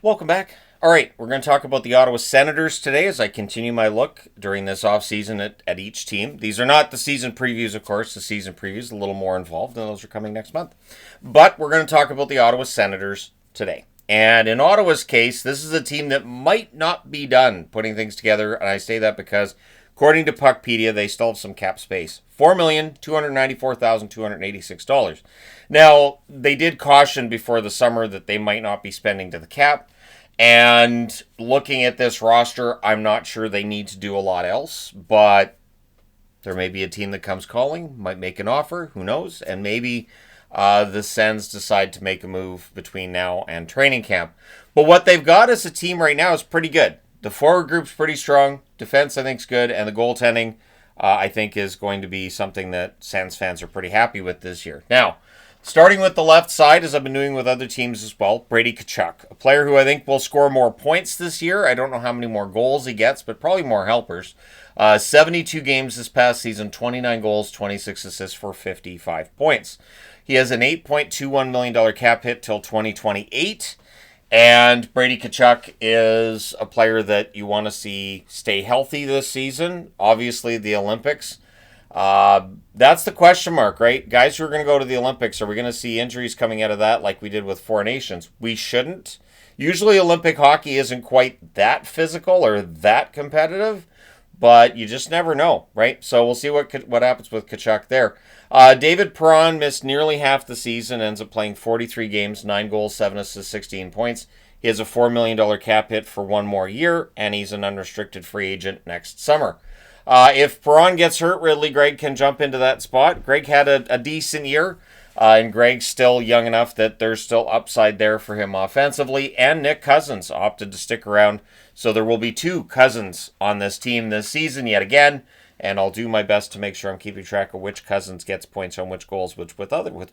Welcome back. All right, we're going to talk about the Ottawa Senators today as I continue my look during this offseason at each team. These are not the season previews, of course. The season previews are a little more involved, and those are coming next month. But we're going to talk about the Ottawa Senators today. And in Ottawa's case, this is a team that might not be done putting things together, and I say that because according to Puckpedia, they still have some cap space. $4,294,286. Now, they did caution before the summer that they might not be spending to the cap. And looking at this roster, I'm not sure they need to do a lot else. But there may be a team that comes calling, might make an offer, who knows? And maybe the Sens decide to make a move between now and training camp. But what they've got as a team right now is pretty good. The forward group's pretty strong. Defense, I think, is good. And the goaltending, I think, is going to be something that Sens fans are pretty happy with this year. Now, starting with the left side, as I've been doing with other teams as well, Brady Tkachuk, a player who I think will score more points this year. I don't know how many more goals he gets, but probably more helpers. 72 games this past season, 29 goals, 26 assists for 55 points. He has an $8.21 million cap hit till 2028. And Brady Tkachuk is a player that you want to see stay healthy this season. Obviously, the Olympics. That's the question mark, right? Guys who are going to go to the Olympics, are we going to see injuries coming out of that like we did with Four Nations? We shouldn't. Usually Olympic hockey isn't quite that physical or that competitive, but you just never know, right? So we'll see what happens with Tkachuk there. David Perron missed nearly half the season, ends up playing 43 games, 9 goals, 7 assists, 16 points. He has a $4 million cap hit for one more year, and he's an unrestricted free agent next summer. If Perron gets hurt, Ridley Gregg can jump into that spot. Gregg had a decent year, and Gregg's still young enough that there's still upside there for him offensively. And Nick Cousins opted to stick around, so there will be 2 Cousins on this team this season yet again. And I'll do my best to make sure I'm keeping track of which Cousins gets points on which goals, with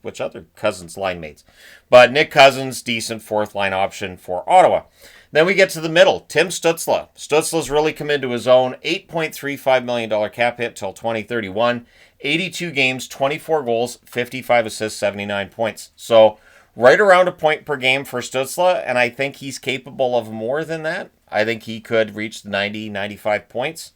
which other Cousins line mates. But Nick Cousins, decent fourth line option for Ottawa. Then we get to the middle. Tim Stützle. Stützle's really come into his own. $8.35 million cap hit till 2031. 82 games, 24 goals, 55 assists, 79 points. So right around a point per game for Stützle, and I think he's capable of more than that. I think he could reach the 90, 95 points.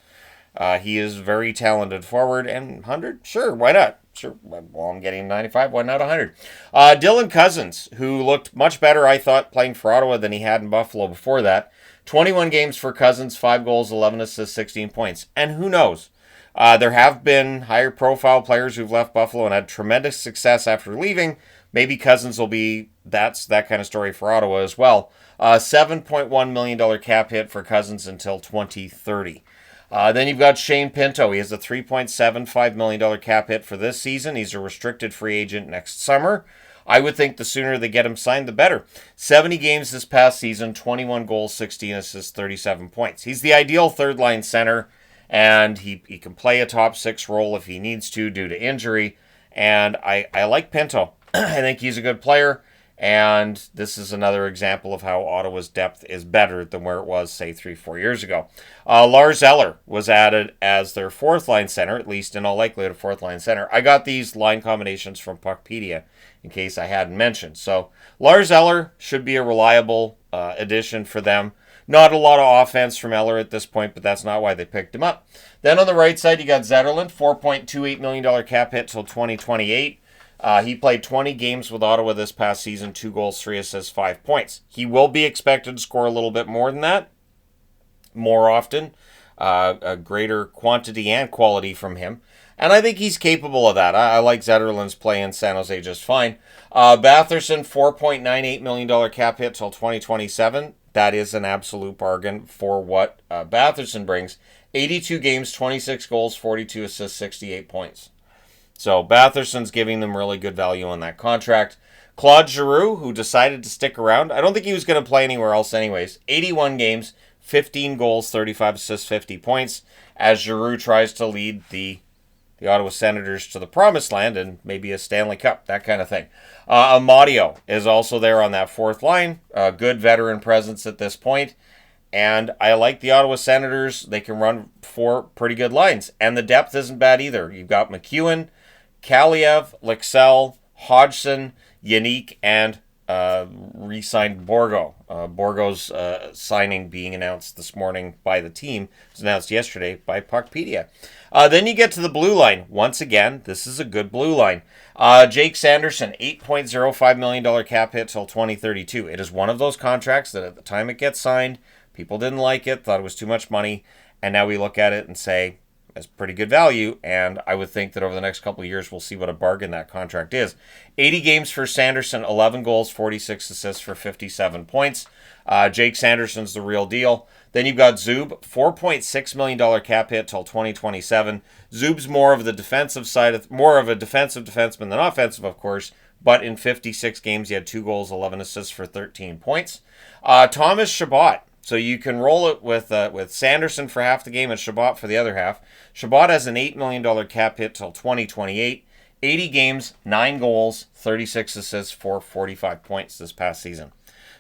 He is very talented forward, and 100? Sure, why not? Sure, well, I'm getting 95, why not 100? Dylan Cousins, who looked much better, I thought, playing for Ottawa than he had in Buffalo before that. 21 games for Cousins, 5 goals, 11 assists, 16 points. And who knows? There have been higher-profile players who've left Buffalo and had tremendous success after leaving. Maybe Cousins will be that kind of story for Ottawa as well. $7.1 million cap hit for Cousins until 2030. Then you've got Shane Pinto. He has a $3.75 million cap hit for this season. He's a restricted free agent next summer. I would think the sooner they get him signed, the better. 70 games this past season, 21 goals, 16 assists, 37 points. He's the ideal third-line center, and he can play a top 6 role if he needs to due to injury. And I like Pinto. I think he's a good player. And this is another example of how Ottawa's depth is better than where it was, say, 3-4 years ago. Lars Eller was added as their fourth-line center, at least in all likelihood a fourth-line center. I got these line combinations from Puckpedia, in case I hadn't mentioned. So Lars Eller should be a reliable addition for them. Not a lot of offense from Eller at this point, but that's not why they picked him up. Then on the right side, you got Zetterlund, $4.28 million cap hit till 2028. He played 20 games with Ottawa this past season, 2 goals, 3 assists, 5 points. He will be expected to score a little bit more than that, more often, a greater quantity and quality from him. And I think he's capable of that. I like Zetterlund's play in San Jose just fine. Batherson, $4.98 million cap hit till 2027. That is an absolute bargain for what Batherson brings. 82 games, 26 goals, 42 assists, 68 points. So Batherson's giving them really good value on that contract. Claude Giroux, who decided to stick around. I don't think he was going to play anywhere else anyways. 81 games, 15 goals, 35 assists, 50 points. As Giroux tries to lead the Ottawa Senators to the promised land and maybe a Stanley Cup, that kind of thing. Amadio is also there on that fourth line. Good veteran presence at this point. And I like the Ottawa Senators. They can run 4 pretty good lines. And the depth isn't bad either. You've got McEwen, Kaliev, Lexell, Hodgson, Yannick, and re-signed Borgo. Borgo's signing being announced this morning by the team. It was announced yesterday by Puckpedia. Then you get to the blue line. Once again, this is a good blue line. Jake Sanderson, $8.05 million cap hit till 2032. It is one of those contracts that at the time it gets signed, people didn't like it, thought it was too much money, and now we look at it and say, it's pretty good value, and I would think that over the next couple of years, we'll see what a bargain that contract is. 80 games for Sanderson, 11 goals, 46 assists for 57 points. Jake Sanderson's the real deal. Then you've got Zub, $4.6 million cap hit till 2027. Zub's more of the defensive side, more of a defensive defenseman than offensive, of course, but in 56 games, he had 2 goals, 11 assists for 13 points. Thomas Chabot. So you can roll it with Sanderson for half the game and Chabot for the other half. Chabot has an $8 million cap hit till 2028. 80 games, 9 goals, 36 assists for 45 points this past season.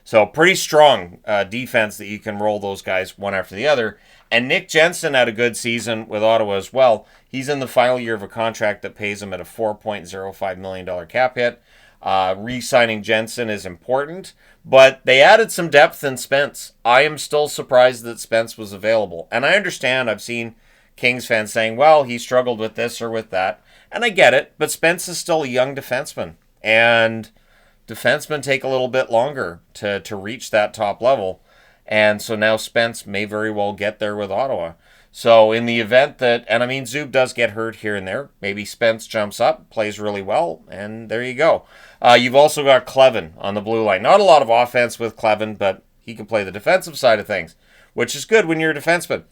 So pretty strong defense that you can roll those guys one after the other. And Nick Jensen had a good season with Ottawa as well. He's in the final year of a contract that pays him at a $4.05 million cap hit. Re-signing Jensen is important, but they added some depth in Spence. I am still surprised that Spence was available. And I understand, I've seen Kings fans saying, well, he struggled with this or with that. And I get it, but Spence is still a young defenseman. And defensemen take a little bit longer to reach that top level. And so now Spence may very well get there with Ottawa. So in the event that, and I mean, Zub does get hurt here and there, maybe Spence jumps up, plays really well, and there you go. You've also got Clevin on the blue line. Not a lot of offense with Clevin, but he can play the defensive side of things, which is good when you're a defenseman.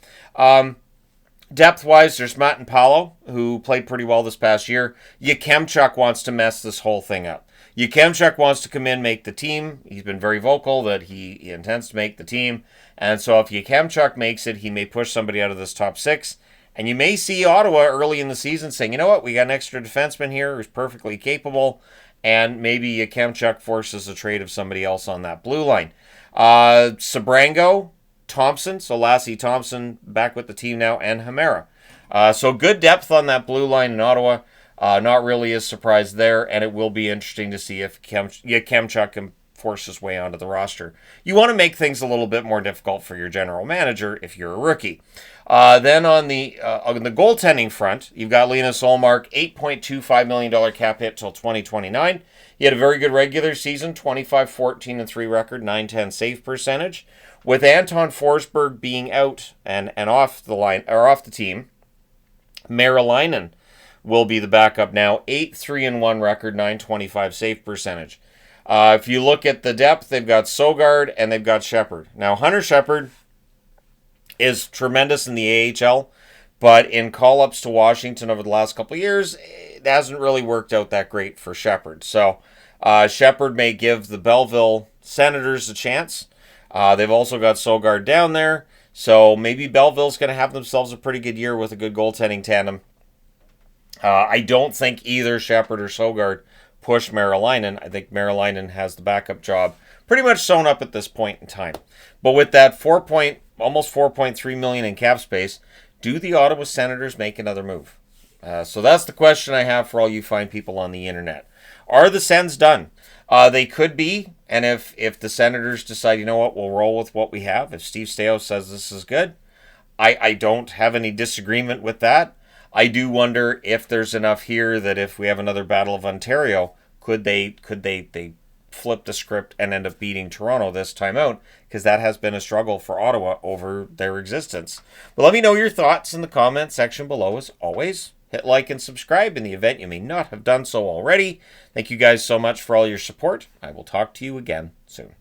Depth-wise, there's Matt and Paolo, who played pretty well this past year. Yakemchuk wants to mess this whole thing up. Yakemchuk wants to come in, make the team. He's been very vocal that he intends to make the team. And so if Yakemchuk makes it, he may push somebody out of this top 6. And you may see Ottawa early in the season saying, you know what, we got an extra defenseman here who's perfectly capable. And maybe Yakemchuk forces a trade of somebody else on that blue line. Sabrango, Thompson, so Lassie Thompson back with the team now, and Hamera. So good depth on that blue line in Ottawa. Not really a surprise there, and it will be interesting to see if Yakemchuk can force his way onto the roster. You want to make things a little bit more difficult for your general manager if you're a rookie. Then on the goaltending front, you've got Linus Ullmark, $8.25 million cap hit till 2029. He had a very good regular season, 25-14-3 record, .910 save percentage. With Anton Forsberg being out and off the line or off the team, Meralainen will be the backup now. 8-3-1 record, .925 save percentage. If you look at the depth, they've got Sogard and they've got Shepherd. Now, Hunter Shepherd is tremendous in the AHL, but in call-ups to Washington over the last couple of years, it hasn't really worked out that great for Shepherd. So, Shepherd may give the Belleville Senators a chance. They've also got Sogard down there, so maybe Belleville's going to have themselves a pretty good year with a good goaltending tandem. I don't think either Shepherd or Sogard push Meralainen. I think Meralainen has the backup job pretty much sewn up at this point in time. But with that almost $4.3 million in cap space, do the Ottawa Senators make another move? So that's the question I have for all you fine people on the internet. Are the Sens done? They could be, and if the Senators decide, you know what, we'll roll with what we have. If Steve Staios says this is good, I don't have any disagreement with that. I do wonder if there's enough here that if we have another Battle of Ontario, could they flip the script and end up beating Toronto this time out? Because that has been a struggle for Ottawa over their existence. But let me know your thoughts in the comment section below. As always, hit like and subscribe in the event you may not have done so already. Thank you guys so much for all your support. I will talk to you again soon.